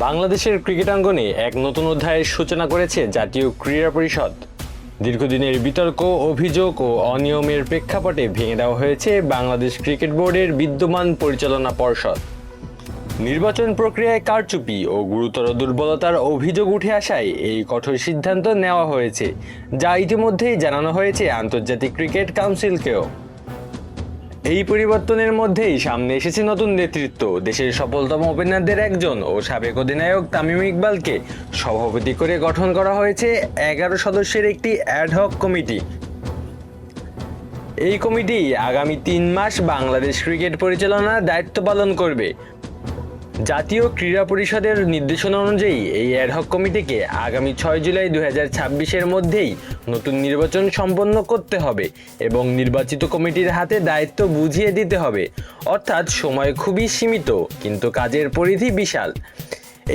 বাংলাদেশের ক্রিকেটাঙ্গনে এক নতুন অধ্যায়ের সূচনা করেছে জাতীয় ক্রীড়া পরিষদ। দীর্ঘদিনের বিতর্ক, অভিযোগ ও অনিয়মের প্রেক্ষাপটে ভেঙে দেওয়া হয়েছে বাংলাদেশ ক্রিকেট বোর্ডের বিদ্যমান পরিচালনা পর্ষদ। নির্বাচন প্রক্রিয়ায় কারচুপি ও গুরুতর দুর্বলতার অভিযোগ উঠে আসায় এই কঠোর সিদ্ধান্ত নেওয়া হয়েছে, যা ইতিমধ্যেই জানানো হয়েছে আন্তর্জাতিক ক্রিকেট কাউন্সিলকেও। এই পরিবর্তনের মধ্যেই সামনে এসেছে নতুন নেতৃত্ব। দেশের সফলতম ওপেনারদের একজন ও সাবেক অধিনায়ক তামিম ইকবালকে সভাপতি করে গঠন করা হয়েছে 11 সদস্যের একটি অ্যাডহক কমিটি। এই কমিটি আগামী 3 মাস বাংলাদেশ ক্রিকেট পরিচালনার দায়িত্ব পালন করবে। জাতীয় ক্রীড়া পরিষদের নির্দেশনা অনুযায়ী এই অ্যাডহক কমিটিকে আগামী 6 জুলাই 2026-এর মধ্যেই নতুন নির্বাচন সম্পন্ন করতে হবে এবং নির্বাচিত কমিটির হাতে দায়িত্ব বুঝিয়ে দিতে হবে। অর্থাৎ সময় খুবই সীমিত, কিন্তু কাজের পরিধি বিশাল।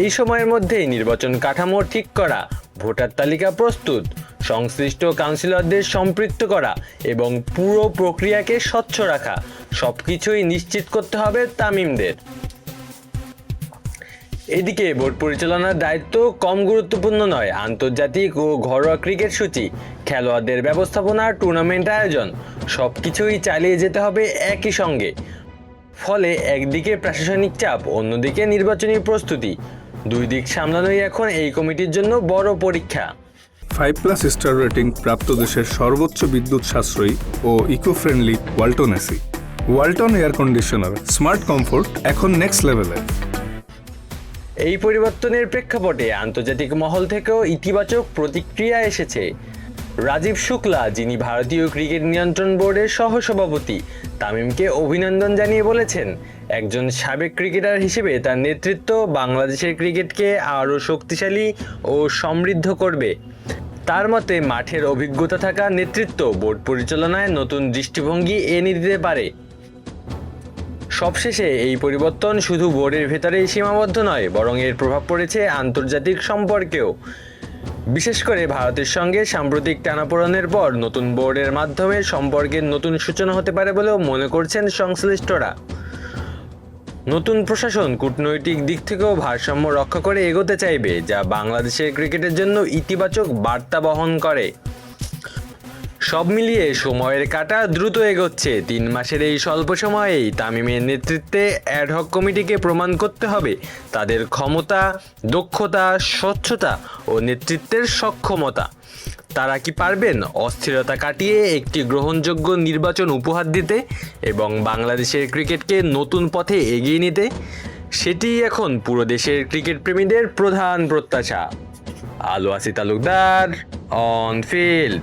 এই সময়ের মধ্যেই নির্বাচন কাঠামো ঠিক করা, ভোটার তালিকা প্রস্তুত, সংশ্লিষ্ট কাউন্সিলরদের সম্পৃক্ত করা এবং পুরো প্রক্রিয়াকে স্বচ্ছ রাখা, সবকিছুই নিশ্চিত করতে হবে তামিমদের। এদিকে বোর্ড পরিচালনার দায়িত্ব কম গুরুত্বপূর্ণ নয়। আন্তর্জাতিক ও ঘরোয়া ক্রিকেট সূচি, খেলোয়াড়দের ব্যবস্থাপনা, টুর্নামেন্ট আয়োজন সবকিছুই চালিয়ে যেতে হবে একই সঙ্গে। ফলে একদিকে প্রশাসনিক চাপ, অন্যদিকে নির্বাচনী প্রস্তুতি, দুই দিক সামলানোই এখন এই কমিটির জন্য বড় পরীক্ষা। 5+ স্টার রেটিং প্রাপ্ত দেশের সর্বোচ্চ বিদ্যুৎ সাশ্রয়ী ও eco friendly Walton AC. Walton air conditioner, smart comfort এখন নেক্সট লেভেলে। এই পরিবর্তনের প্রেক্ষাপটে আন্তর্জাতিক মহল থেকেও ইতিবাচক প্রতিক্রিয়া এসেছে। রাজীব শুক্লা, যিনি ভারতীয় ক্রিকেট নিয়ন্ত্রণ বোর্ডের সহসভাপতি, তামিমকে অভিনন্দন জানিয়ে বলেছেন, একজন সাবেক ক্রিকেটার হিসেবে তার নেতৃত্ব বাংলাদেশের ক্রিকেটকে আরও শক্তিশালী ও সমৃদ্ধ করবে। তার মতে, মাঠের অভিজ্ঞতা থাকা নেতৃত্ব বোর্ড পরিচালনায় নতুন দৃষ্টিভঙ্গি এনে দিতে পারে। সবশেষে এই পরিবর্তন শুধু বোর্ডের ভেতরেই সীমাবদ্ধ নয়, বরং এর প্রভাব পড়েছে আন্তর্জাতিক সম্পর্কেও। বিশেষ করে ভারতের সঙ্গে সাম্প্রতিক টানাপোড়েনের পর নতুন বোর্ডের মাধ্যমে সম্পর্কের নতুন সূচনা হতে পারে বলেও মনে করছেন সংশ্লিষ্টরা। নতুন প্রশাসন কূটনৈতিক দিক থেকেও ভারসাম্য রক্ষা করে এগোতে চাইবে, যা বাংলাদেশের ক্রিকেটের জন্য ইতিবাচক বার্তা বহন করে। সব মিলিয়ে সময়ের কাঁটা দ্রুত এগোচ্ছে। 3 মাসের এই স্বল্প সময়েই তামিমের নেতৃত্বে অ্যাডহক কমিটিকে প্রমাণ করতে হবে তাদের ক্ষমতা, দক্ষতা, স্বচ্ছতা ও নেতৃত্বের সক্ষমতা। তারা কি পারবেন অস্থিরতা কাটিয়ে একটি গ্রহণযোগ্য নির্বাচন উপহার দিতে এবং বাংলাদেশের ক্রিকেটকে নতুন পথে এগিয়ে নিতে? সেটিই এখন পুরো দেশের ক্রিকেট প্রেমীদের প্রধান প্রত্যাশা। আলো আসি তালুকদার, অন ফিল্ড।